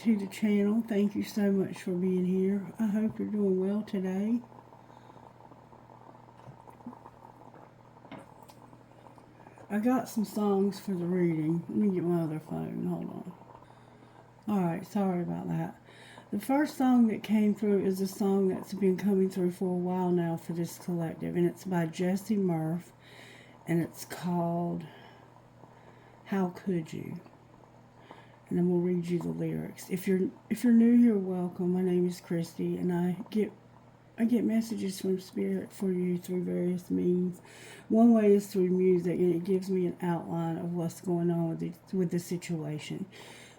to the channel. Thank you so much for being here. I hope you're doing well today. I got some songs for the reading. Let me get my other phone. Hold on. Alright, sorry about that. The first song that came through is a song that's been coming through for a while now for this collective, and it's by Jesse Murph, and it's called How Could You? And then we'll read you the lyrics. If you're new here, welcome. My name is Christy, and I get messages from Spirit for you through various means. One way is through music, and it gives me an outline of what's going on with the situation.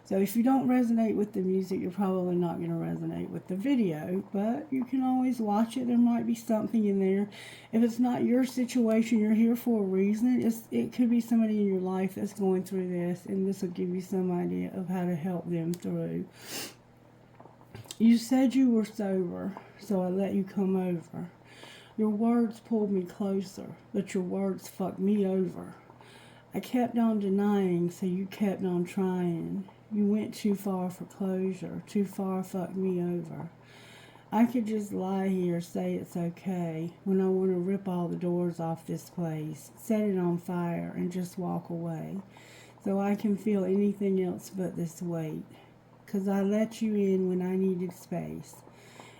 So if you don't resonate with the music, you're probably not going to resonate with the video, but you can always watch it. There might be something in there. If it's not your situation, you're here for a reason. It could be somebody in your life that's going through this, and this will give you some idea of how to help them through. You said you were sober, so I let you come over. Your words pulled me closer, but your words fucked me over. I kept on denying, so you kept on trying. You went too far for closure, too far fucked me over. I could just lie here, say it's okay, when I want to rip all the doors off this place, set it on fire, and just walk away, so I can feel anything else but this weight. 'Cause I let you in when I needed space,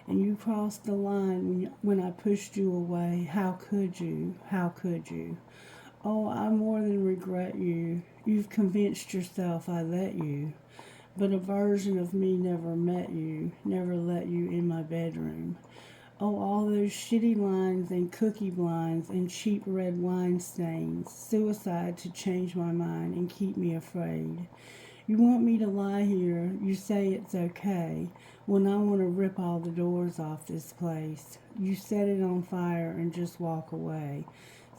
and you crossed the line when I pushed you away. How could you? How could you? Oh, I more than regret you. You've convinced yourself I let you. But a version of me never met you, never let you in my bedroom. Oh, all those shitty lines and cookie blinds and cheap red wine stains. Suicide to change my mind and keep me afraid. You want me to lie here, you say it's okay, when I want to rip all the doors off this place. You set it on fire and just walk away,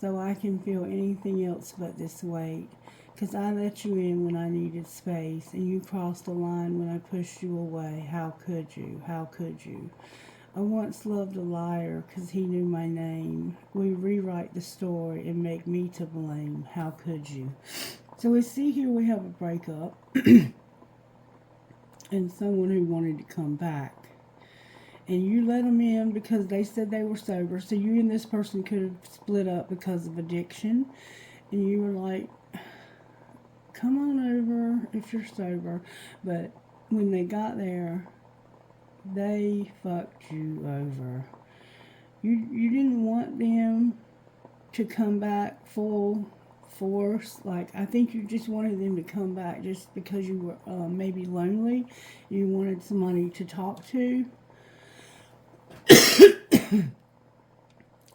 so I can feel anything else but this weight. 'Cause I let you in when I needed space, and you crossed the line when I pushed you away. How could you? How could you? I once loved a liar 'cause he knew my name. We rewrite the story and make me to blame. How could you? So we see here we have a breakup and someone who wanted to come back. And you let them in because they said they were sober. So you and this person could have split up because of addiction. And you were like, come on over if you're sober. But when they got there, they fucked you over. You didn't want them to come back full force. Like, I think you just wanted them to come back just because you were maybe lonely. You wanted somebody to talk to.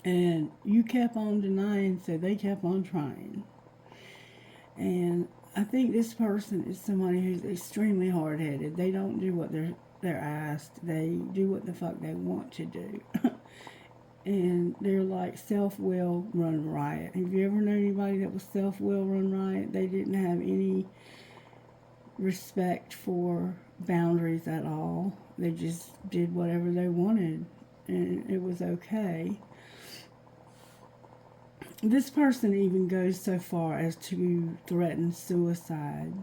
And you kept on denying, so they kept on trying. And I think this person is somebody who's extremely hard-headed. They don't do what they're asked. They do what the fuck they want to do. And they're like self-will run riot. Have you ever known anybody that was self-will run riot? They didn't have any respect for boundaries at all. They just did whatever they wanted, and it was okay. This person even goes so far as to threaten suicide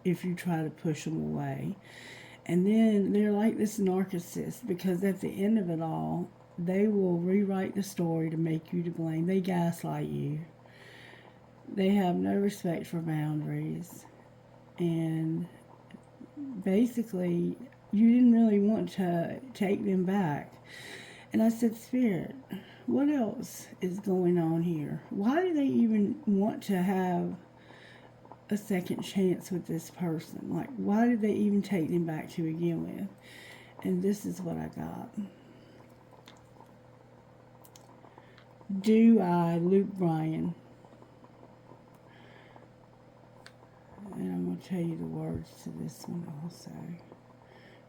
if you try to push them away. And then they're like this narcissist, because at the end of it all, they will rewrite the story to make you to blame. They gaslight you. They have no respect for boundaries. And basically, you didn't really want to take them back. And I said, Spirit, what else is going on here? Why do they even want to have a second chance with this person? Like, why did they even take them back to begin with? And this is what I got. Do I, Luke Bryan. And I'm going to tell you the words to this one also.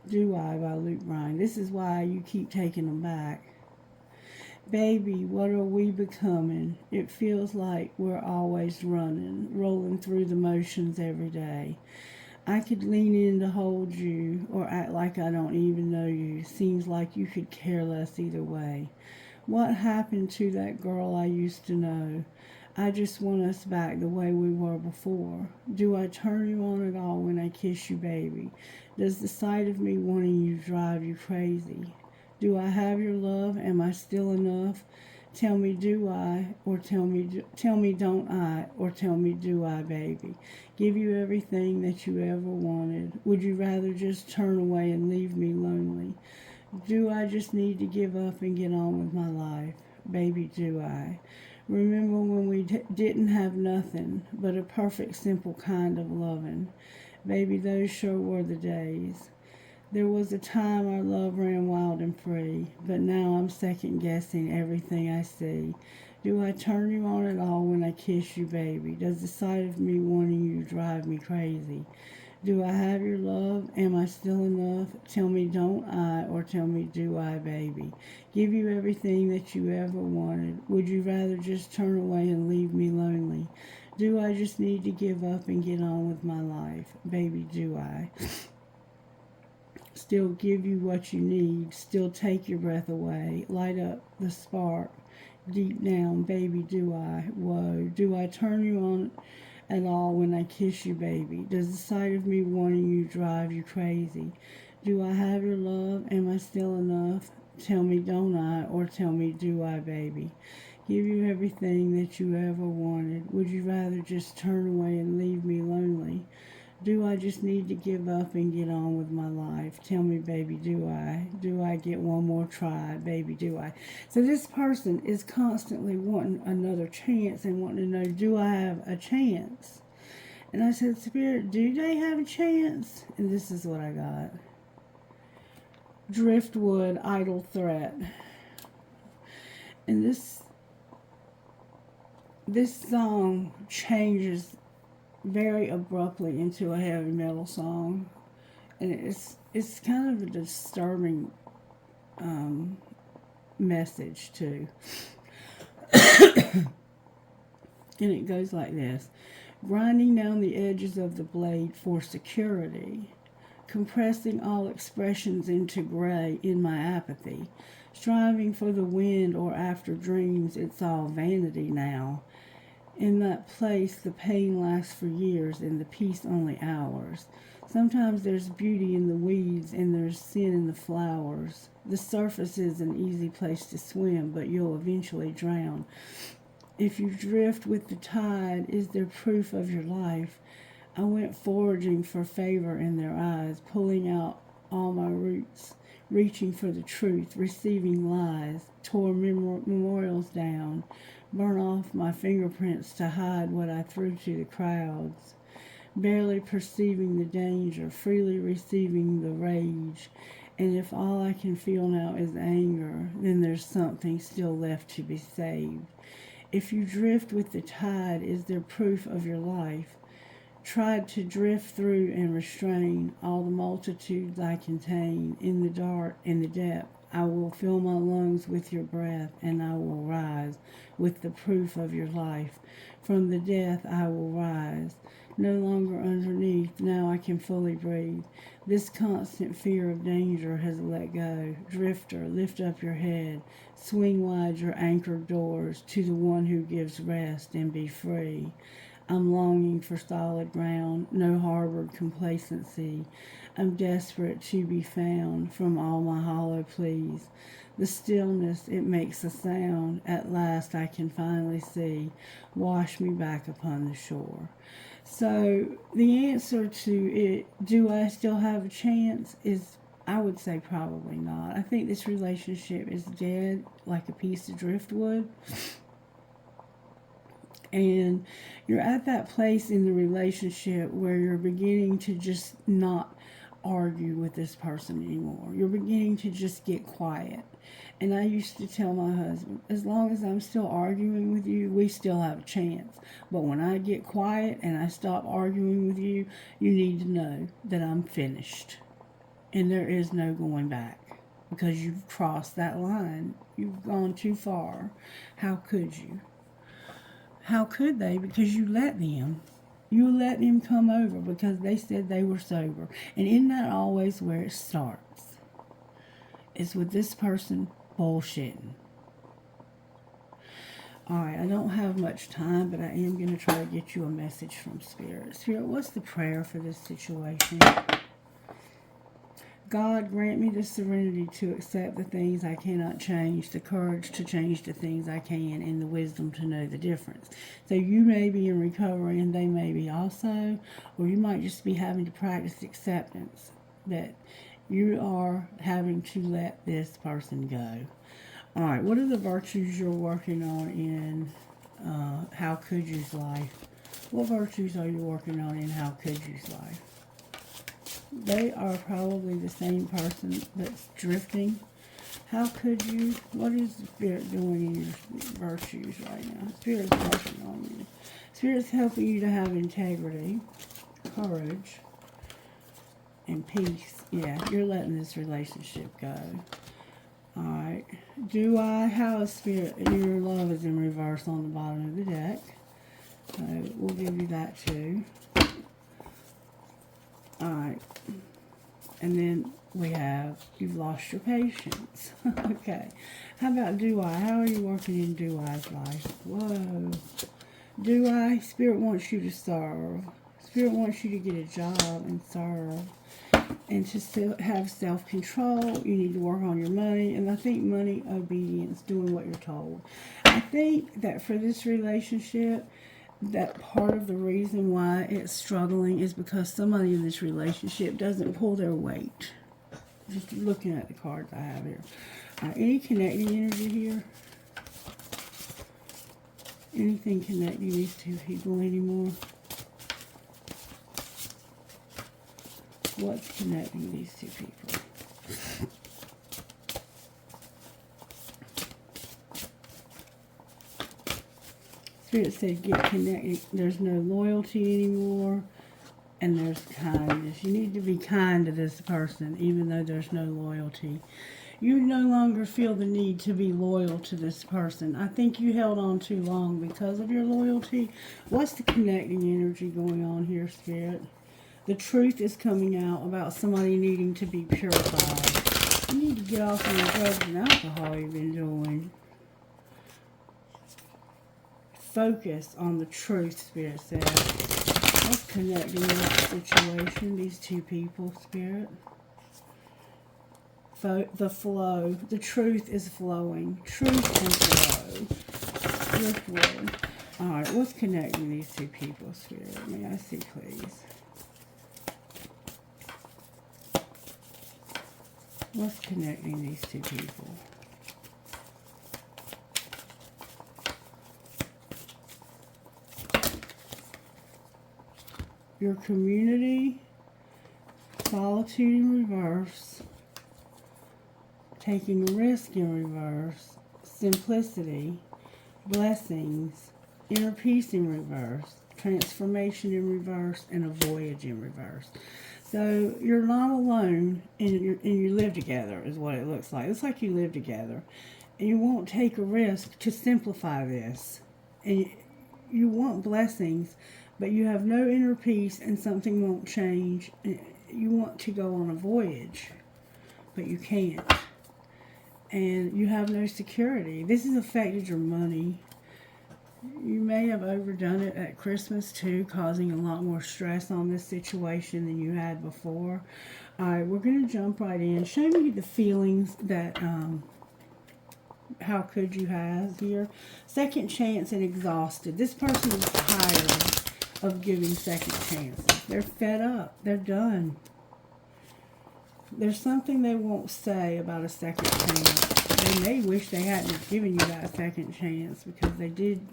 Do I by Luke Bryan. This is why you keep taking them back. Baby, what are we becoming? It feels like we're always running, rolling through the motions every day. I could lean in to hold you or act like I don't even know you. Seems like you could care less either way. What happened to that girl I used to know? I just want us back the way we were before. Do I turn you on at all when I kiss you, baby? Does the sight of me wanting you drive you crazy? Do I have your love? Am I still enough? Tell me, do I? Or tell me, don't I? Or tell me, do I, baby? Give you everything that you ever wanted. Would you rather just turn away and leave me lonely? Do I just need to give up and get on with my life? Baby, do I? Remember when we didn't have nothing but a perfect, simple kind of loving? Baby, those sure were the days. There was a time our love ran wild and free, but now I'm second guessing everything I see. Do I turn you on at all when I kiss you, baby? Does the sight of me wanting you drive me crazy? Do I have your love? Am I still enough? Tell me, don't I? Or tell me, do I, baby? Give you everything that you ever wanted. Would you rather just turn away and leave me lonely? Do I just need to give up and get on with my life? Baby, do I? Still give you what you need, still take your breath away, light up the spark deep down, baby, do I? Whoa, do I turn you on at all when I kiss you, baby? Does the sight of me wanting you drive you crazy? Do I have your love? Am I still enough? Tell me, don't I? Or tell me, do I, baby? Give you everything that you ever wanted. Would you rather just turn away and leave me lonely? Do I just need to give up and get on with my life? Tell me, baby, do I? Do I get one more try? Baby, do I? So this person is constantly wanting another chance and wanting to know, do I have a chance? And I said, Spirit, do they have a chance? And this is what I got. Driftwood, idle threat. And this song changes very abruptly into a heavy metal song, and it's kind of a disturbing message too. And it goes like this: grinding down the edges of the blade for security, compressing all expressions into gray in my apathy, striving for the wind or after dreams, it's all vanity now. In that place, the pain lasts for years and the peace only hours. Sometimes there's beauty in the weeds and there's sin in the flowers. The surface is an easy place to swim, but you'll eventually drown. If you drift with the tide, is there proof of your life? I went foraging for favor in their eyes, pulling out all my roots, reaching for the truth, receiving lies, tore memorials down, burn off my fingerprints to hide what I threw to the crowds, barely perceiving the danger, freely receiving the rage. And if all I can feel now is anger, then there's something still left to be saved. If you drift with the tide, is there proof of your life? Tried to drift through and restrain all the multitudes I contain. In the dark, in the depth, I will fill my lungs with your breath, and I will rise with the proof of your life. From the death I will rise, no longer underneath, now I can fully breathe. This constant fear of danger has let go. Drifter, lift up your head, swing wide your anchored doors to the one who gives rest, and be free. I'm longing for solid ground, no harbored complacency. I'm desperate to be found from all my hollow pleas. The stillness, it makes a sound. At last I can finally see. Wash me back upon the shore. So the answer to it, do I still have a chance, is I would say probably not. I think this relationship is dead like a piece of driftwood. And you're at that place in the relationship where you're beginning to just not argue with this person anymore. You're beginning to just get quiet. And I used to tell my husband, as long as I'm still arguing with you, we still have a chance. But when I get quiet and I stop arguing with you, you need to know that I'm finished. And there is no going back. Because you've crossed that line. You've gone too far. How could you? How could they? Because you let them. You let them come over because they said they were sober. And isn't that always where it starts? It's with this person bullshitting. Alright, I don't have much time, but I am going to try to get you a message from Spirit. Spirit, what's the prayer for this situation? God, grant me the serenity to accept the things I cannot change, the courage to change the things I can, and the wisdom to know the difference. So you may be in recovery and they may be also, or you might just be having to practice acceptance that you are having to let this person go. All right, what are the virtues you're working on in How Could You's life? What virtues are you working on in How Could You's life? They are probably the same person that's drifting. How could you? What is the Spirit doing in your virtues right now? Spirit's working on you. Spirit's helping you to have integrity, courage, and peace. Yeah, you're letting this relationship go. Alright. Do I? How is Spirit? Your love is in reverse on the bottom of the deck. So we'll give you that too. Alright. And then we have, you've lost your patience. Okay. How about do I? How are you working in do I's life? Whoa. Do I? Spirit wants you to serve. Spirit wants you to get a job and serve. And to still have self-control. You need to work on your money. And I think money, obedience, doing what you're told. I think that for this relationship, that part of the reason why it's struggling is because somebody in this relationship doesn't pull their weight. Just looking at the cards I have here. Any connecting energy here? Anything connecting these two people anymore? What's connecting these two people? Spirit said get connected. There's no loyalty anymore. And there's kindness. You need to be kind to this person, even though there's no loyalty. You no longer feel the need to be loyal to this person. I think you held on too long because of your loyalty. What's the connecting energy going on here, Spirit? The truth is coming out about somebody needing to be purified. You need to get off of the drugs and alcohol you've been doing. Focus on the truth, Spirit says. What's connecting this situation, these two people, Spirit? The flow. The truth is flowing. Truth and flow. Your flow. Alright, what's connecting these two people, Spirit? May I see, please? What's connecting these two people? Your community, solitude in reverse, taking a risk in reverse, simplicity, blessings, inner peace in reverse, transformation in reverse, and a voyage in reverse. So you're not alone, and you live together is what it looks like. It's like you live together, and you won't take a risk to simplify this. And you want blessings, but you have no inner peace and something won't change. You want to go on a voyage, but you can't. And you have no security. This has affected your money. You may have overdone it at Christmas too, causing a lot more stress on this situation than you had before. Alright, we're going to jump right in. Show me the feelings that How Could You have here. Second chance and exhausted. This person is tired of giving second chances. They're fed up. They're done. There's something they won't say about a second chance. They may wish they hadn't given you that second chance because they did.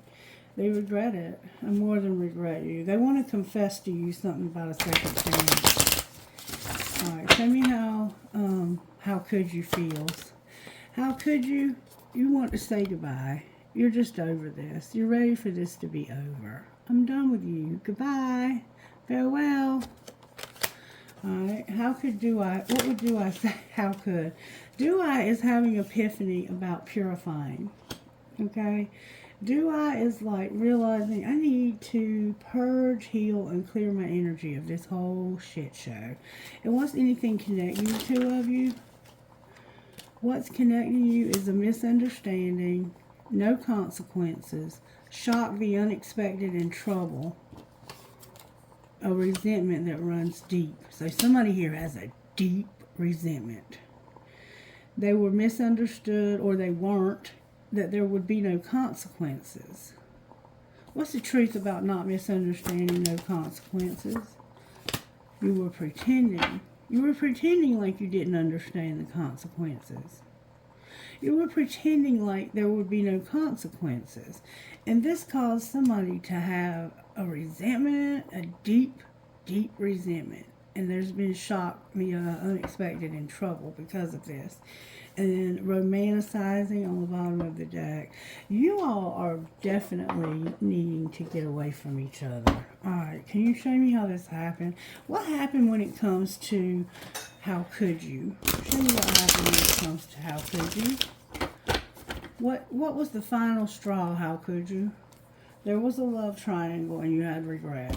They regret it. I more than regret you. They want to confess to you something about a second chance. Alright, tell me how could you feels. How could you? You want to say goodbye. You're just over this. You're ready for this to be over. I'm done with you. Goodbye. Farewell. Alright, how could do I? What would do I say? How could? Do I is having epiphany about purifying. Okay? Do I is like realizing I need to purge, heal, and clear my energy of this whole shit show. And what's anything connecting the two of you? What's connecting you is a misunderstanding. no consequences, shock, the unexpected, and trouble. A resentment that runs deep. So somebody here has a deep resentment. They were misunderstood, or they weren't, that there would be no consequences. What's the truth about not misunderstanding no consequences? You were pretending. You were pretending like you didn't understand the consequences. You were pretending like there would be no consequences. And this caused somebody to have a resentment, a deep, deep resentment. And there's been shock, unexpected, and trouble because of this. And then romanticizing on the bottom of the deck. You all are definitely needing to get away from each other. Alright, can you show me how this happened? What happened when it comes to how could you? Show me what happened when it comes to how could you. What was the final straw, how could you? There was a love triangle and you had regret.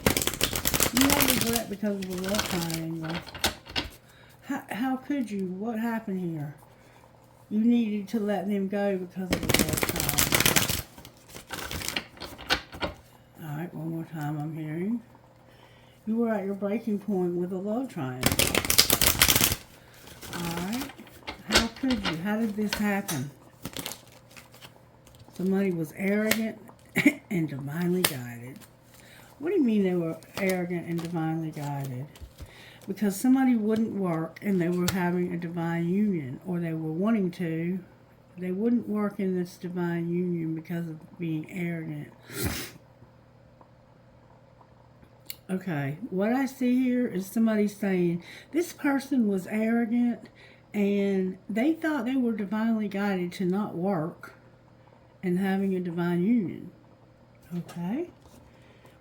You had regret because of the love triangle. How could you? What happened here? You needed to let them go because of the love triangle. Alright, one more time I'm hearing. You were at your breaking point with a love triangle. Alright. How could you? How did this happen? Somebody was arrogant and divinely guided. What do you mean they were arrogant and divinely guided? Because somebody wouldn't work and they were having a divine union, or they were wanting to. They wouldn't work in this divine union because of being arrogant. Okay, what I see here is somebody saying this person was arrogant and they thought they were divinely guided to not work and having a divine union. Okay?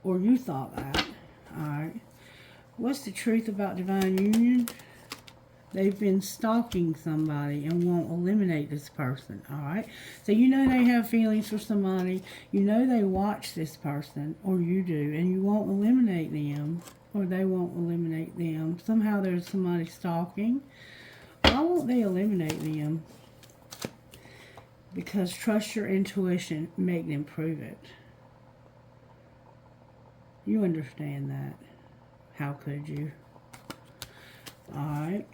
Or you thought that. Alright. What's the truth about divine union? They've been stalking somebody and won't eliminate this person. Alright? So you know they have feelings for somebody. You know they watch this person, or you do, and you won't eliminate them, or they won't eliminate them. Somehow there's somebody stalking. Why won't they eliminate them? Because trust your intuition, make them prove it. You understand that. How could you? Alright.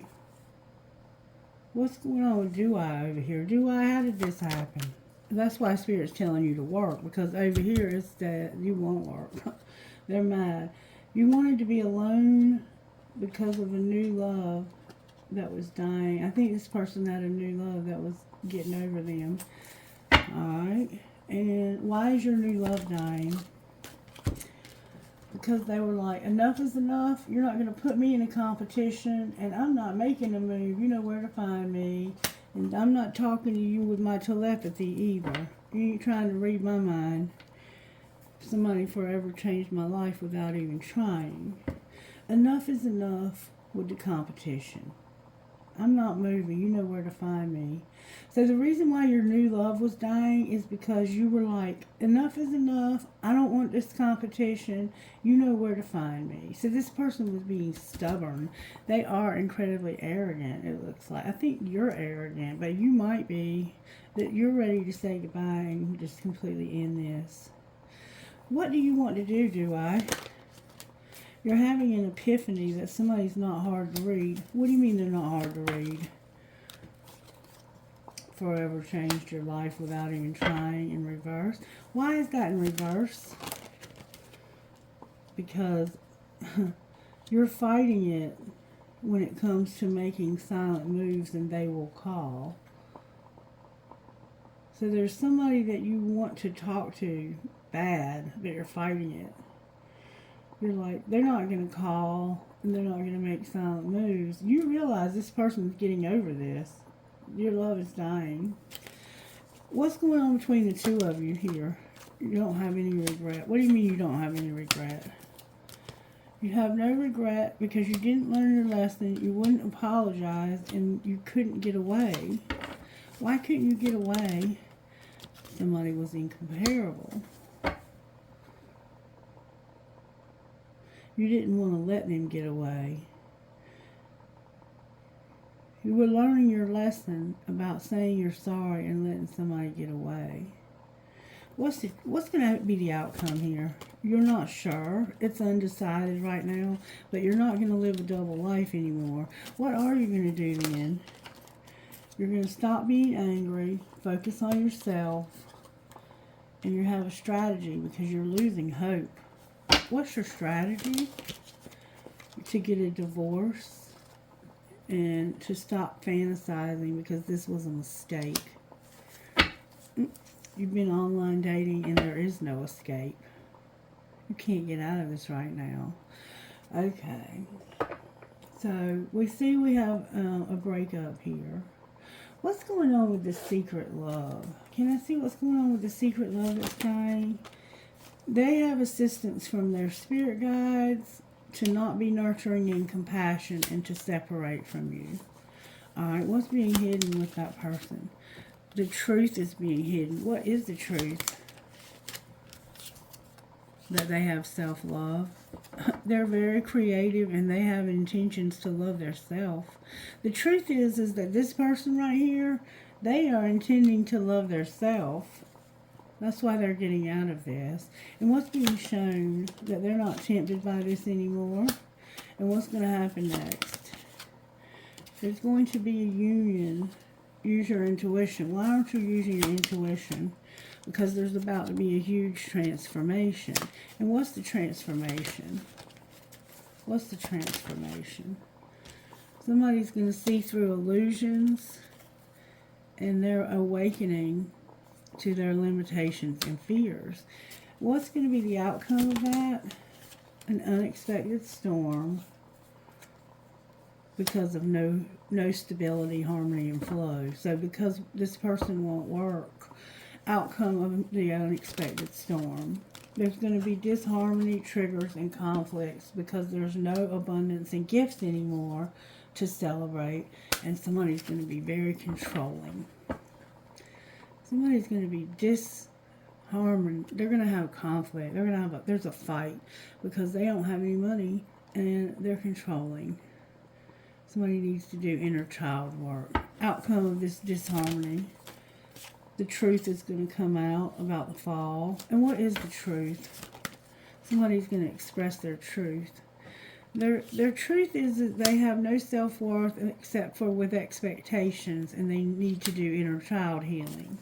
What's going on with do I over here? Do I? How did this happen? That's why Spirit's telling you to work. Because over here it's that you won't work. They're mad. You wanted to be alone because of a new love that was dying. I think this person had a new love that was getting over them. Alright. And why is your new love dying? Because they were like, enough is enough. You're not going to put me in a competition, and I'm not making a move. You know where to find me. And I'm not talking to you with my telepathy either. You ain't trying to read my mind. Somebody forever changed my life without even trying. Enough is enough with the competition. I'm not moving. You know where to find me. So the reason why your new love was dying is because you were like, enough is enough. I don't want this competition. You know where to find me. So this person was being stubborn. They are incredibly arrogant, it looks like. I think you're arrogant, but you might be that you're ready to say goodbye and just completely end this. What do you want to do I? You're having an epiphany that somebody's not hard to read. What do you mean they're not hard to read? Forever changed your life without even trying, in reverse. Why is that in reverse? Because you're fighting it when it comes to making silent moves, and they will call. So there's somebody that you want to talk to bad, but you're fighting it. You're like, they're not going to call, and they're not going to make silent moves. You realize this person's getting over this. Your love is dying. What's going on between the two of you here? You don't have any regret. What do you mean you don't have any regret? You have no regret because you didn't learn your lesson, you wouldn't apologize, and you couldn't get away. Why couldn't you get away? Somebody was incomparable. You didn't want to let them get away. You were learning your lesson about saying you're sorry and letting somebody get away. What's going to be the outcome here? You're not sure. It's undecided right now, but you're not going to live a double life anymore. What are you going to do then? You're going to stop being angry, focus on yourself, and you have a strategy because you're losing hope. What's your strategy? To get a divorce and to stop fantasizing because this was a mistake. You've been online dating and there is no escape. You can't get out of this right now. Okay. So we see we have a breakup here. What's going on with this secret love? Can I see what's going on with the secret love that's dying? They have assistance from their spirit guides to not be nurturing and compassion and to separate from you. Alright, what's being hidden with that person? The truth is being hidden. What is the truth? That they have self-love. They're very creative and they have intentions to love their self. The truth is that this person right here, they are intending to love their self. That's why they're getting out of this. And what's being shown? That they're not tempted by this anymore. And what's going to happen next? There's going to be a union. Use your intuition. Why aren't you using your intuition? Because there's about to be a huge transformation. And what's the transformation? What's the transformation? Somebody's going to see through illusions and they're awakening to their limitations and fears. What's going to be the outcome of that? An unexpected storm because of no stability, harmony, and flow. So because this person won't work, outcome of the unexpected storm. There's going to be disharmony, triggers, and conflicts because there's no abundance and gifts anymore to celebrate, and somebody's going to be very controlling. Somebody's going to be disharmony. They're going to have conflict. They're going to have there's a fight because they don't have any money and they're controlling. Somebody needs to do inner child work. Outcome of this disharmony. The truth is going to come out about the fall. And what is the truth? Somebody's going to express their truth. Their truth is that they have no self-worth except for with expectations, and they need to do inner child healing.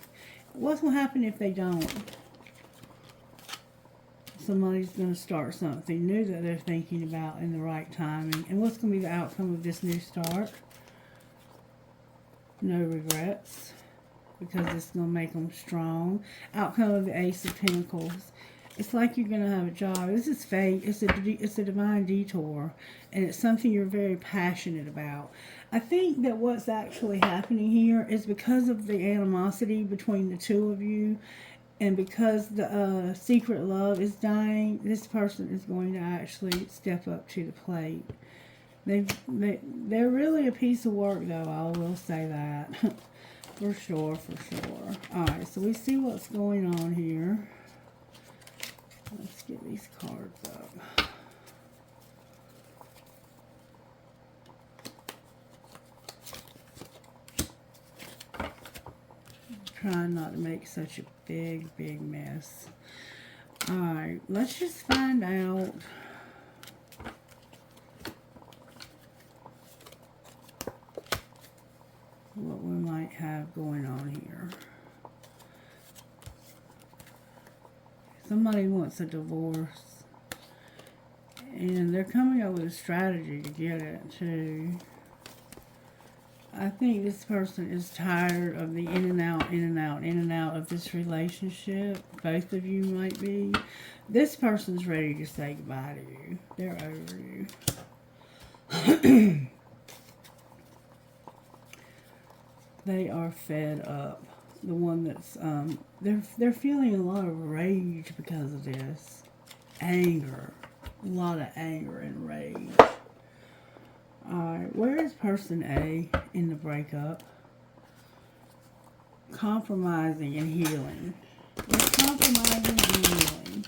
What's going to happen if they don't? Somebody's going to start something new that they're thinking about in the right timing. And what's going to be the outcome of this new start? No regrets. Because it's going to make them strong. Outcome of the Ace of Pentacles. It's like you're going to have a job. This is fate. It's a divine detour. And it's something you're very passionate about. I think that what's actually happening here is because of the animosity between the two of you. And because the secret love is dying, this person is going to actually step up to the plate. They're really a piece of work, though. I will say that. For sure, for sure. Alright, so we see what's going on here. Let's get these cards up. Trying not to make such a big mess. Alright, let's just find out what we might have going on here. Somebody wants a divorce. And they're coming up with a strategy to get it, too. I think this person is tired of the in and out of this relationship. Both of you might be. This person's ready to say goodbye to you. They're over you. They are fed up. The one that's, they're feeling a lot of rage because of this. Anger. A lot of anger and rage. Alright, where is person A in the breakup? Compromising and healing. Where's compromising and healing?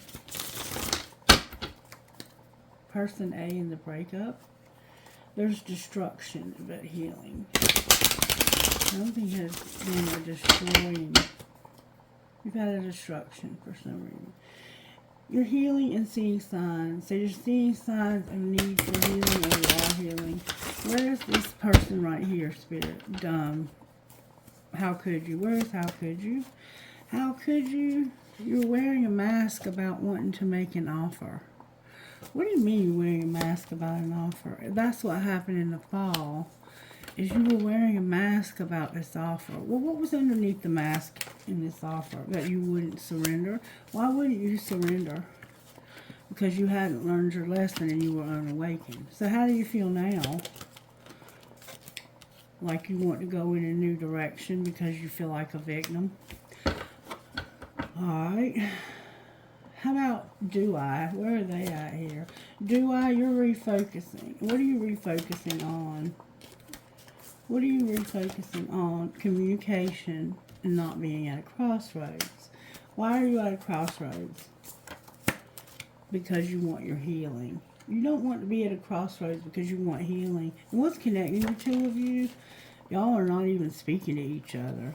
Person A in the breakup. There's destruction, but healing. Something has been a destroying You've had a destruction for some reason. You're healing and seeing signs. So you're seeing signs of need for healing, or you are healing. Where is this person right here, Spirit? Dumb. How could you? Where is how could you? How could you? You're wearing a mask about wanting to make an offer. What do you mean you're wearing a mask about an offer? That's what happened in the fall, is you were wearing a mask about this offer. Well, what was underneath the mask in this offer? That you wouldn't surrender? Why wouldn't you surrender? Because you hadn't learned your lesson and you were unawakened. So how do you feel now? Like you want to go in a new direction because you feel like a victim? Alright. How about do I? Where are they at here? Do I? You're refocusing. What are you refocusing on? What are you refocusing on? Communication and not being at a crossroads. Why are you at a crossroads? Because you want your healing. You don't want to be at a crossroads because you want healing. And what's connecting the two of you? Y'all are not even speaking to each other.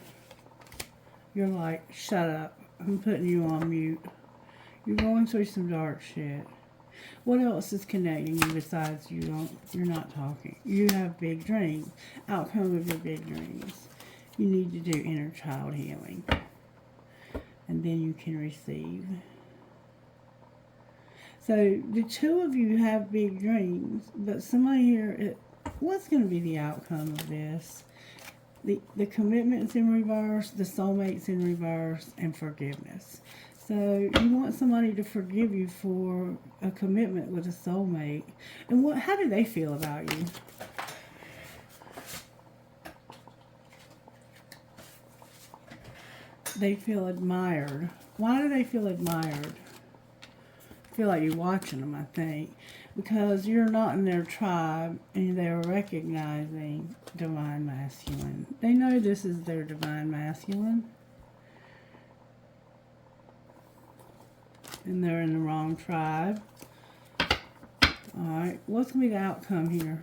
You're like, shut up. I'm putting you on mute. You're going through some dark shit. What else is connecting you besides you're not talking? You have big dreams. Outcome of your big dreams. You need to do inner child healing. And then you can receive. So the two of you have big dreams, but somebody here, what's going to be the outcome of this? The commitment's in reverse, the soulmate's in reverse, and forgiveness. So you want somebody to forgive you for a commitment with a soulmate. And how do they feel about you? They feel admired. Why do they feel admired? I feel like you're watching them, I think. Because you're not in their tribe and they're recognizing divine masculine. They know this is their divine masculine. And they're in the wrong tribe. Alright, what's going to be the outcome here?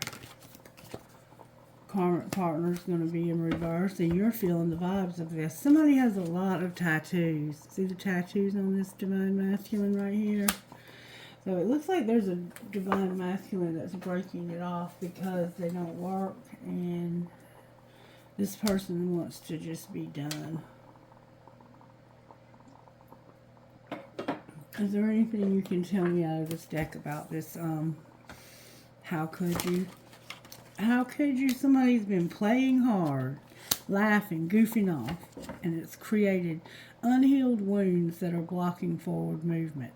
Karmic partner's going to be in reverse, and you're feeling the vibes of this. Somebody has a lot of tattoos. See the tattoos on this divine masculine right here? So it looks like there's a divine masculine that's breaking it off because they don't work, and this person wants to just be done. Is there anything you can tell me out of this deck about this? How could you? How could you? Somebody's been playing hard, laughing, goofing off, and it's created unhealed wounds that are blocking forward movement.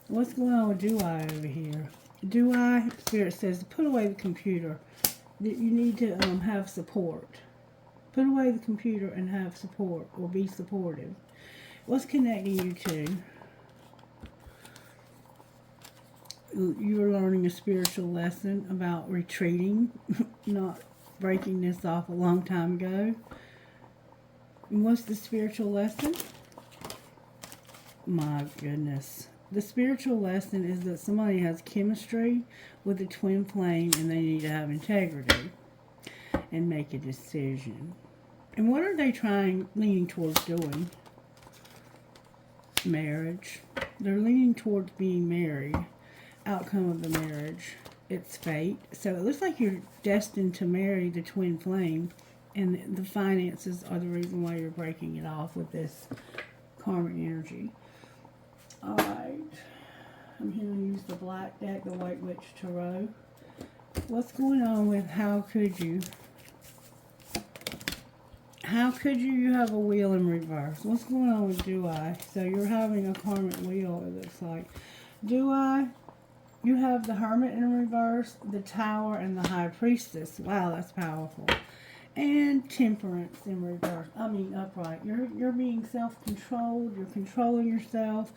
What's going on with do I over here? Do I? Spirit says, put away the computer. You need to have support. Put away the computer and have support, or be supportive. What's connecting you two? You're learning a spiritual lesson about retreating, not breaking this off a long time ago. And what's the spiritual lesson? My goodness. The spiritual lesson is that somebody has chemistry with a twin flame and they need to have integrity and make a decision. And what are they leaning towards doing? Marriage. They're leaning towards being married. Outcome of the marriage. It's fate. So it looks like you're destined to marry the twin flame, and the finances are the reason why you're breaking it off with this karmic energy. Alright. I'm here to use the black deck, the White Witch Tarot. What's going on with how could you? How could you? You have a wheel in reverse. What's going on with do I? So you're having a karmic wheel, it looks like. Do I? You have the Hermit in reverse, the Tower, and the High Priestess. Wow, that's powerful. And Temperance in reverse. I mean upright. You're being self-controlled. You're controlling yourself.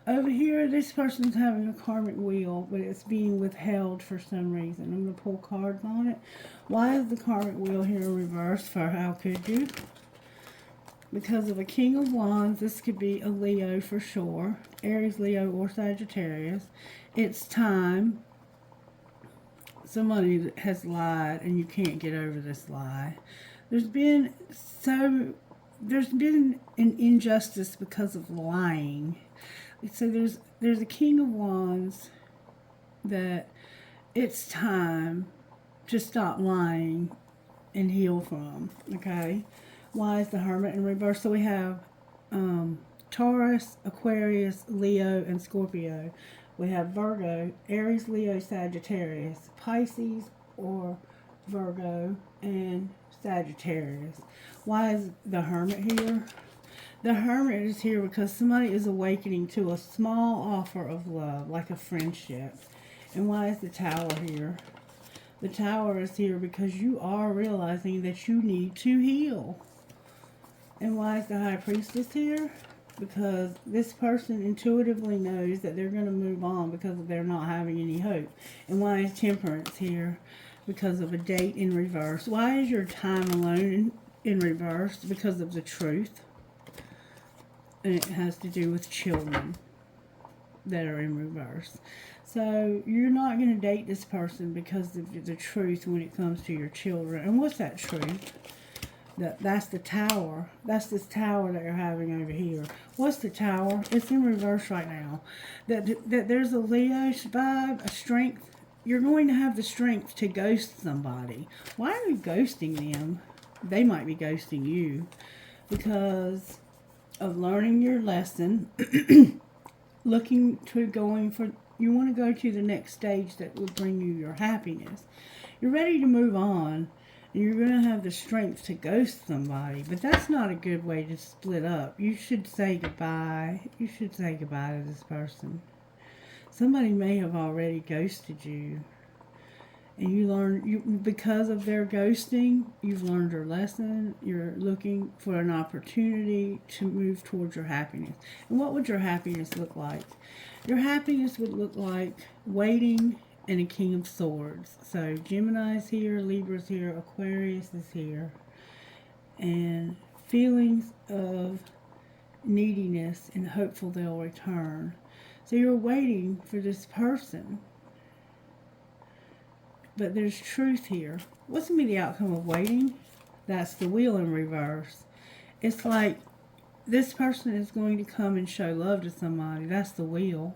Over here, this person's having a karmic wheel, but it's being withheld for some reason. I'm going to pull cards on it. Why is the karmic wheel here in reverse for how could you? Because of a King of Wands. This could be a Leo for sure. Aries, Leo, or Sagittarius. It's time. Somebody has lied and you can't get over this lie. There's been so there's been an injustice because of lying. So there's a King of Wands that it's time to stop lying and heal from. Okay, why is the Hermit in reverse? So we have Taurus, Aquarius, Leo, and Scorpio. We have Virgo, Aries, Leo, Sagittarius, Pisces, or Virgo, and Sagittarius. Why is the Hermit here? The Hermit is here because somebody is awakening to a small offer of love, like a friendship. And why is the Tower here? The Tower is here because you are realizing that you need to heal. And why is the High Priestess here? Because this person intuitively knows that they're going to move on because they're not having any hope. And why is Temperance here? Because of a date in reverse. Why is your time alone in reverse? Because of the Truth. And it has to do with children that are in reverse. So you're not going to date this person because of the Truth when it comes to your children. And what's that truth? That's the Tower. That's this Tower that you're having over here. What's the Tower? It's in reverse right now. That there's a Leo vibe, a strength. You're going to have the strength to ghost somebody. Why are you ghosting them? They might be ghosting you because of learning your lesson, looking to going for, you want to go to the next stage that will bring you your happiness. You're ready to move on, and you're going to have the strength to ghost somebody, but that's not a good way to split up. You should say goodbye. You should say goodbye to this person. Somebody may have already ghosted you, and because of their ghosting, you've learned your lesson. You're looking for an opportunity to move towards your happiness. And what would your happiness look like? Your happiness would look like waiting and a King of Swords. So Gemini's here, Libra's here, Aquarius is here. And feelings of neediness and hopeful they'll return. So you're waiting for this person. But there's truth here. What's going to be the outcome of waiting? That's the Wheel in reverse. It's like this person is going to come and show love to somebody. That's the Wheel.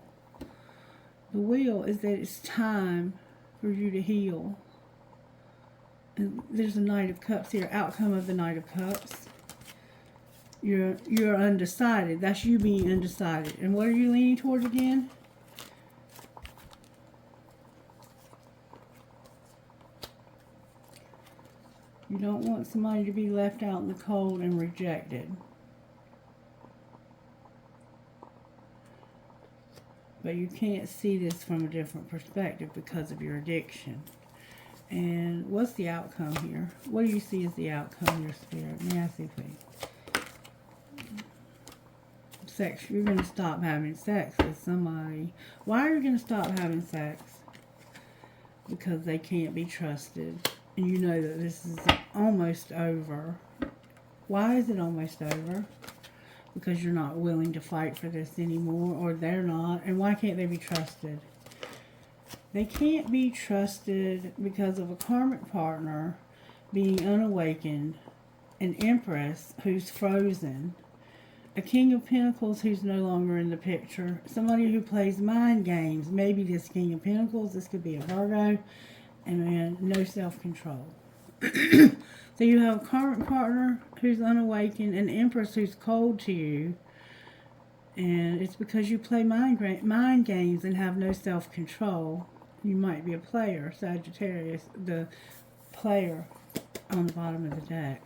The Wheel is that it's time for you to heal. And there's a Knight of Cups here. Outcome of the Knight of Cups. You're undecided. That's you being undecided. And what are you leaning towards again? You don't want somebody to be left out in the cold and rejected. But you can't see this from a different perspective because of your addiction. And what's the outcome here? What do you see as the outcome, your spirit? May I see, please? Sex. You're going to stop having sex with somebody. Why are you going to stop having sex? Because they can't be trusted. And you know that this is almost over. Why is it almost over? Because you're not willing to fight for this anymore, or they're not. And why can't they be trusted? They can't be trusted because of a karmic partner being unawakened, an Empress who's frozen, a King of Pentacles who's no longer in the picture, somebody who plays mind games. Maybe this King of Pentacles, this could be a Virgo, and no self-control. So you have a karmic partner who's unawakened, an Empress who's cold to you, and it's because you play mind games and have no self-control. You might be a player, Sagittarius, the player on the bottom of the deck.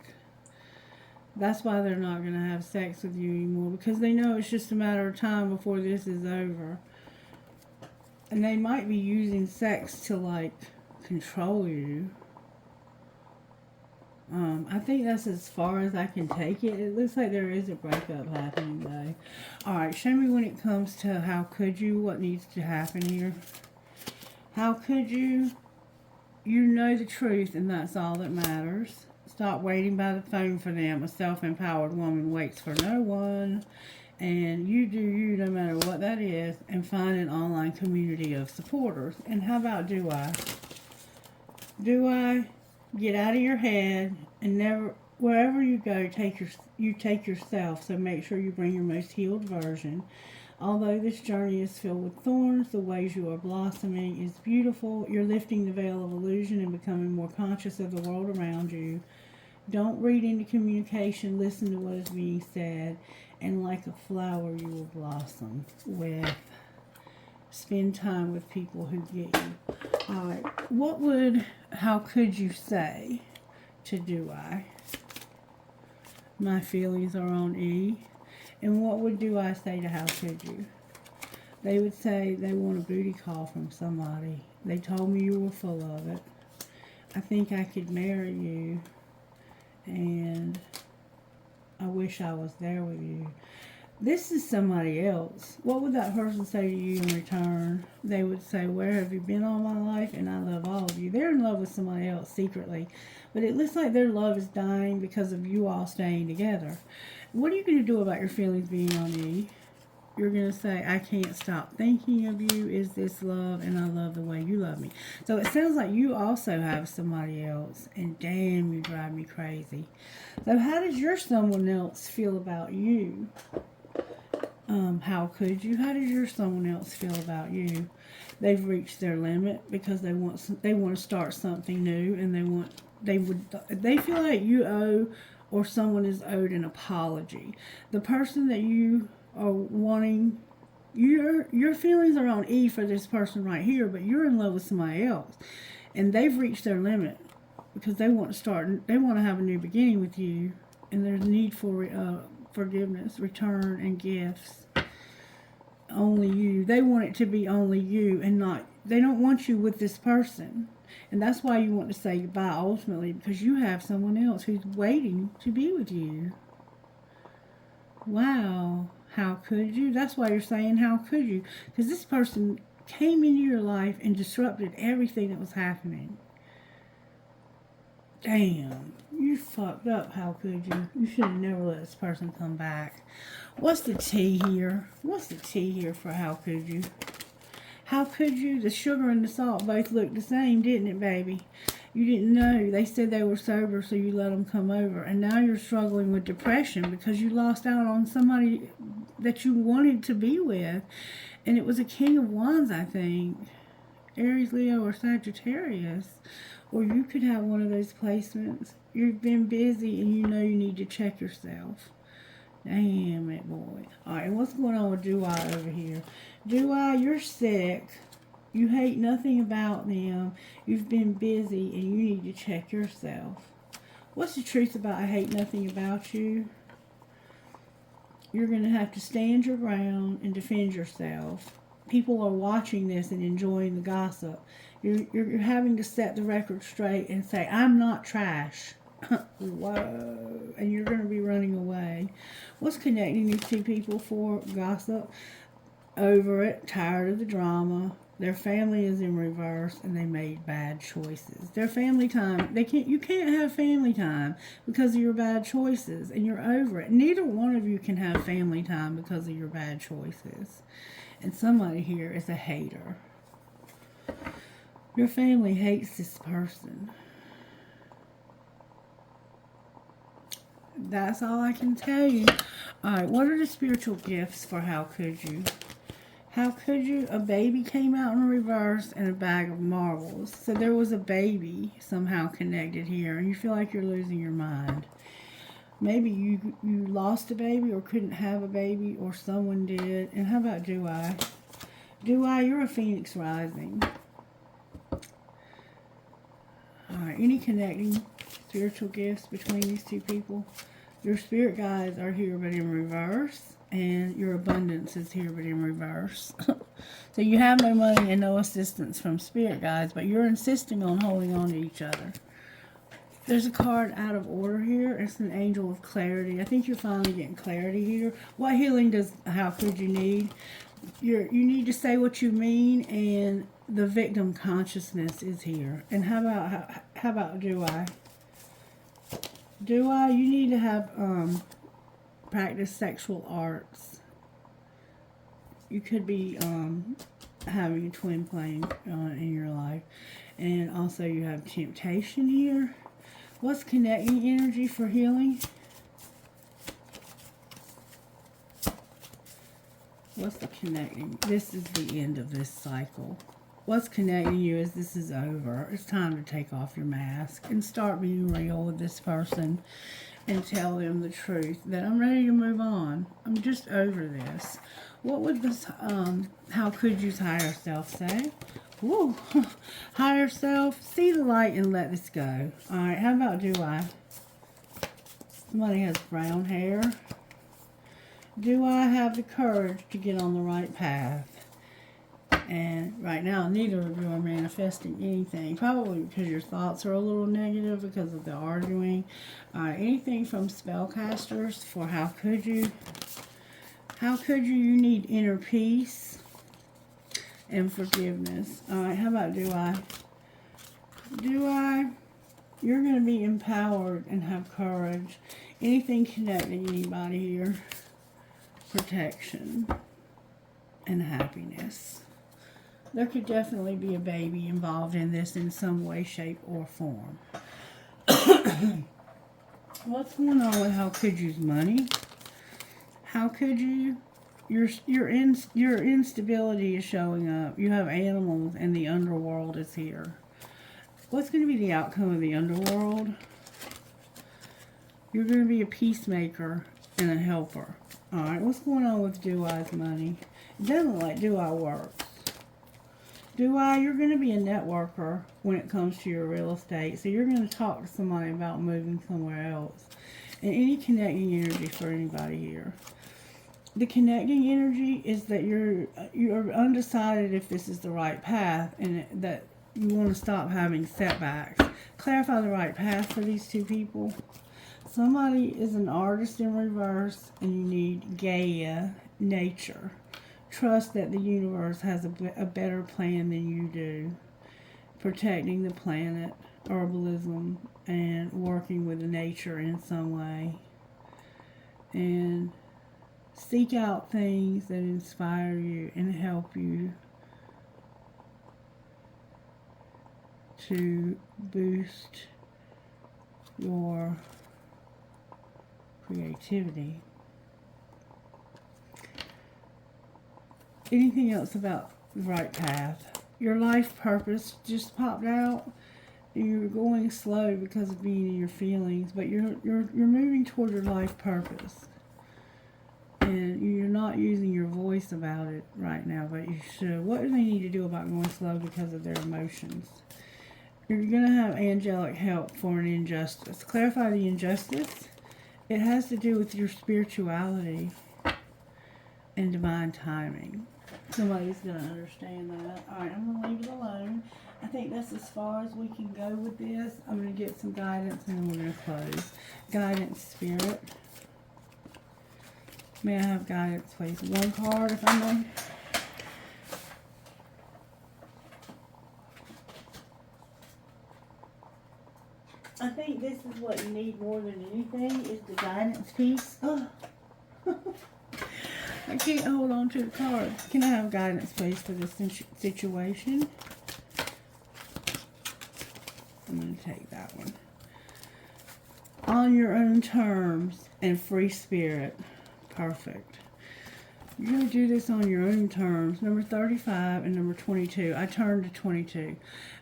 That's why they're not going to have sex with you anymore, because they know it's just a matter of time before this is over. And they might be using sex to, like, control you. I think that's as far as I can take it. It looks like there is a breakup happening, though. Alright, show me when it comes to how could you, what needs to happen here. How could you? You know the truth, and that's all that matters. Stop waiting by the phone for them. A self-empowered woman waits for no one. And you do you no matter what that is. And find an online community of supporters. And how about do I? Do I get out of your head and never wherever you go, you take yourself. So make sure you bring your most healed version. Although this journey is filled with thorns, the ways you are blossoming is beautiful. You're lifting the veil of illusion and becoming more conscious of the world around you. Don't read into communication. Listen to what is being said. And like a flower, you will blossom with. Spend time with people who get you. Alright, how could you say to do I? My feelings are on E. And what would do I say to how could you? They would say they want a booty call from somebody. They told me you were full of it. I think I could marry you. And I wish I was there with you. This is somebody else. What would that person say to you in return? They would say, where have you been all my life? And I love all of you. They're in love with somebody else secretly. But it looks like their love is dying because of you all staying together. What are you going to do about your feelings being on E? You're going to say, I can't stop thinking of you. Is this love? And I love the way you love me. So it sounds like you also have somebody else. And damn, you drive me crazy. So how does your someone else feel about you? How could you? How does your someone else feel about you? They've reached their limit because they want to start something new, and they feel like you owe, or someone is owed, an apology. The person that you are wanting, your feelings are on E for this person right here, but you're in love with somebody else, and they've reached their limit because they want to have a new beginning with you, and there's need for forgiveness, return, and gifts. Only you. They want it to be only you, and not, they don't want you with this person. And that's why you want to say goodbye ultimately, because you have someone else who's waiting to be with you. Wow. How could you? That's why you're saying how could you? Because this person came into your life and disrupted everything that was happening. Damn, you fucked up. How could you? You should have never let this person come back. What's the T here? What's the T here for how could you? How could you? The sugar and the salt both looked the same, didn't it, baby? You didn't know. They said they were sober, so you let them come over. And now you're struggling with depression because you lost out on somebody that you wanted to be with. And it was a King of Wands, I think. Aries, Leo, or Sagittarius. Or you could have one of those placements. You've been busy and you know you need to check yourself. Damn it, boy. Alright, what's going on with Do-I over here? Do-I, you're sick. You hate nothing about them. You've been busy and you need to check yourself. What's the truth about I hate nothing about you? You're going to have to stand your ground and defend yourself. People are watching this and enjoying the gossip. You're having to set the record straight and say, I'm not trash. Whoa. And you're going to be running away. What's connecting these two people for? Gossip. Over it. Tired of the drama. Their family is in reverse and they made bad choices. Their family time, you can't have family time because of your bad choices, and you're over it. Neither one of you can have family time because of your bad choices. And somebody here is a hater. Your family hates this person. That's all I can tell you. Alright, what are the spiritual gifts for how could you? How could you? A baby came out in reverse and a bag of marbles. So there was a baby somehow connected here, and you feel like you're losing your mind. Maybe you lost a baby or couldn't have a baby, or someone did. And how about Do-I? Do-I, you're a phoenix rising. Alright, any connecting spiritual gifts between these two people? Your spirit guides are here but in reverse. And your abundance is here but in reverse. So you have no money and no assistance from spirit guides, but you're insisting on holding on to each other. There's a card out of order here. It's an angel of clarity. I think you're finally getting clarity here. What healing how could you need? You need to say what you mean, and the victim consciousness is here. And how about Do-I? Do-I, you need to have practice sexual arts. You could be having a twin flame in your life. And also you have temptation here. What's connecting energy for healing? What's the connecting? This is the end of this cycle. What's connecting you is this is over. It's time to take off your mask and start being real with this person and tell them the truth that I'm ready to move on. I'm just over this. What would this, how could you's higher self say? Woo, higher self, see the light and let this go. All right, how about do I? Somebody has brown hair. Do I have the courage to get on the right path? And right now, neither of you are manifesting anything. Probably because your thoughts are a little negative because of the arguing. Anything from spellcasters for how could you? How could you? You need inner peace and forgiveness. All right, how about do I? Do I? You're going to be empowered and have courage. Anything connecting anybody here? Protection and happiness. There could definitely be a baby involved in this in some way, shape, or form. What's going on with how could you's money? How could you? Your instability is showing up. You have animals and the underworld is here. What's going to be the outcome of the underworld? You're going to be a peacemaker and a helper. Alright, what's going on with Do I's money? It doesn't look like Do I works. Do I, you're going to be a networker when it comes to your real estate. So you're going to talk to somebody about moving somewhere else. And any connecting energy for anybody here. The connecting energy is that you're undecided if this is the right path and that you want to stop having setbacks. Clarify the right path for these two people. Somebody is an artist in reverse and you need Gaia, nature. Trust that the universe has a better plan than you do. Protecting the planet, herbalism, and working with nature in some way. And seek out things that inspire you and help you to boost your creativity. Anything else about the right path? Your life purpose just popped out. You're going slow because of being in your feelings, but you're moving toward your life purpose. And you're not using your voice about it right now, but you should. What do they need to do about going slow because of their emotions? You're going to have angelic help for an injustice. Clarify the injustice. It has to do with your spirituality and divine timing. Somebody's going to understand that. Alright, I'm going to leave it alone. I think that's as far as we can go with this. I'm going to get some guidance and then we're going to close. Guidance, Spirit. May I have guidance, please? One card, if I may. I think this is what you need more than anything, is the guidance piece. Oh. I can't hold on to the cards. Can I have guidance, please, for this situation? I'm going to take that one. On your own terms and free spirit. Perfect. You're going to do this on your own terms. Number 35 and number 22. I turned to 22.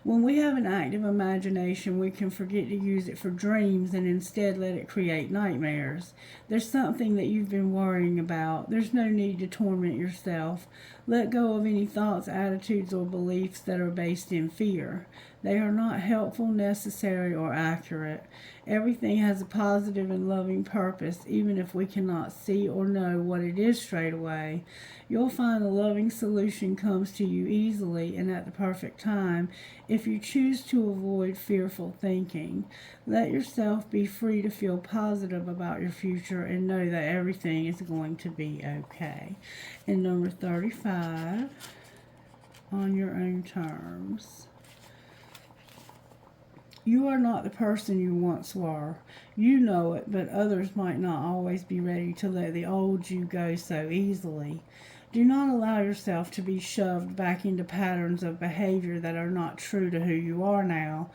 When we have an active imagination, we can forget to use it for dreams and instead let it create nightmares. There's something that you've been worrying about. There's no need to torment yourself. Let go of any thoughts, attitudes, or beliefs that are based in fear. They are not helpful, necessary, or accurate. Everything has a positive and loving purpose, even if we cannot see or know what it is straight away. You'll find a loving solution comes to you easily and at the perfect time if you choose to avoid fearful thinking. Let yourself be free to feel positive about your future and know that everything is going to be okay. And number 35, on your own terms. You are not the person you once were. You know it, but others might not always be ready to let the old you go so easily. Do not allow yourself to be shoved back into patterns of behavior that are not true to who you are now.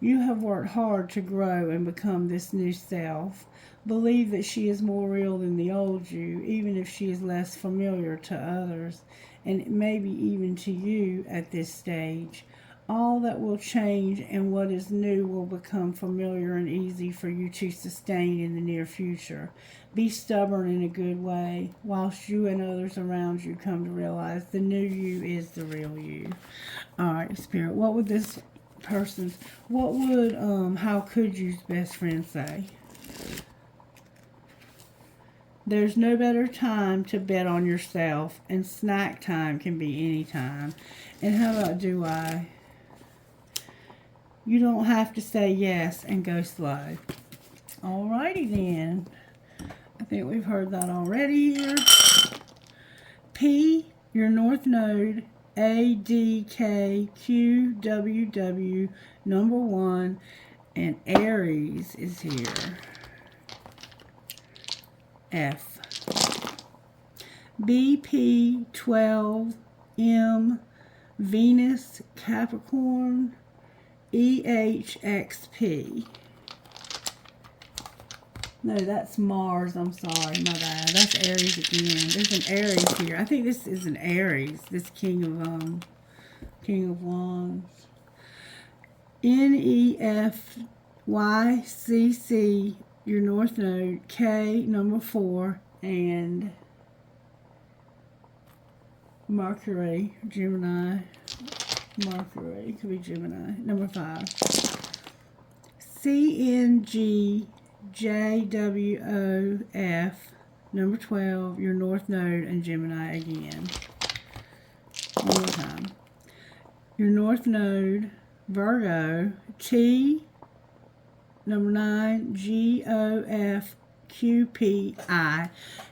You have worked hard to grow and become this new self. Believe that she is more real than the old you, even if she is less familiar to others, and maybe even to you at this stage. All that will change and what is new will become familiar and easy for you to sustain in the near future. Be stubborn in a good way, whilst you and others around you come to realize the new you is the real you. All right, Spirit, what would this person's, what would how could you's best friend say? There's no better time to bet on yourself, and snack time can be any time. And how about do I? You don't have to say yes and go slow. Alrighty then. I think we've heard that already here. P, your North Node, A, D, K, Q, W, W, number 1, and Aries is here. F. B, P, 12, M, Venus, Capricorn, EHXP. No, that's Mars. I'm sorry. My bad. That's Aries again. There's an Aries here. I think this is an Aries. This King of Wands. NEFYCC, your North Node, K, number 4, and Mercury, Gemini. Mercury, could be Gemini, number 5. CNGJWOF, number 12, your North Node, and Gemini again. One more time. Your North Node, Virgo, T, number 9, GOFQPI.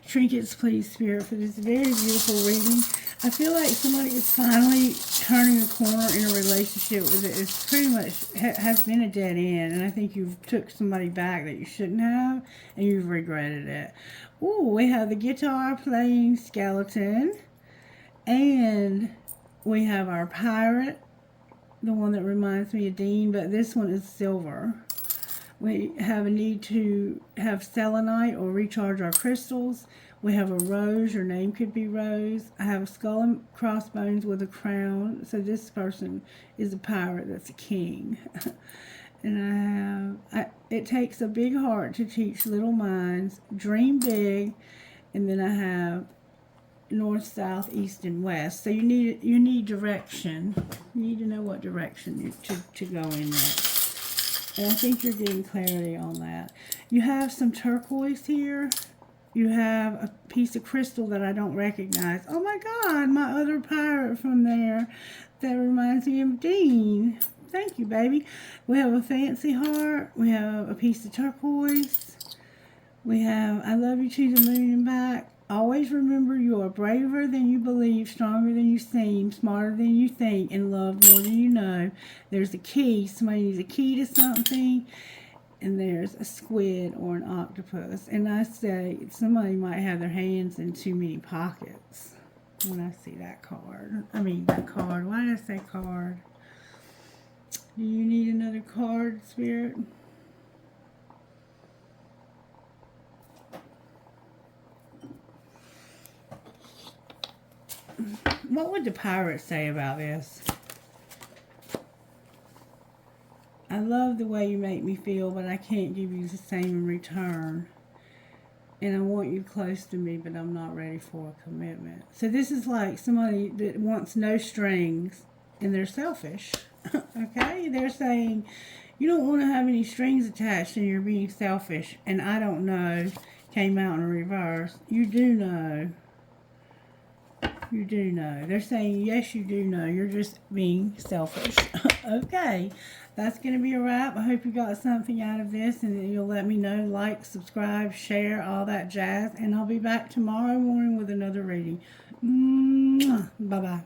Trinkets, please, Spirit, for this very beautiful reading. I feel like somebody is finally turning a corner in a relationship with it. It's pretty much has been a dead end, and I think you've took somebody back that you shouldn't have, and you've regretted it. Ooh, we have the guitar playing skeleton, and we have our pirate, the one that reminds me of Dean, but this one is silver. We have a need to have selenite or recharge our crystals. We have a rose. Your name could be Rose. I have a skull and crossbones with a crown. So this person is a pirate that's a king. And it takes a big heart to teach little minds. Dream big. And then I have north, south, east, and west. So you need direction. You need to know what direction to go in next. And I think you're getting clarity on that. You have some turquoise here. You have a piece of crystal that I don't recognize. Oh my God, my other pirate from there that reminds me of Dean. Thank you, baby. We have a fancy heart. We have a piece of turquoise. We have I love you to the moon and back. Always remember you are braver than you believe, stronger than you seem, smarter than you think, and loved more than you know. There's a key. Somebody needs a key to something. And there's a squid or an octopus. And I say somebody might have their hands in too many pockets when I see that card. I mean, that card. Why did I say card? Do you need another card, Spirit? What would the pirate say about this? I love the way you make me feel, but I can't give you the same in return. And I want you close to me, but I'm not ready for a commitment. So this is like somebody that wants no strings, and they're selfish. Okay? They're saying, you don't want to have any strings attached, and you're being selfish. And I don't know came out in reverse. You do know. You do know. They're saying, yes, you do know. You're just being selfish. Okay. That's going to be a wrap. I hope you got something out of this, and you'll let me know. Like, subscribe, share, all that jazz. And I'll be back tomorrow morning with another reading. Bye-bye.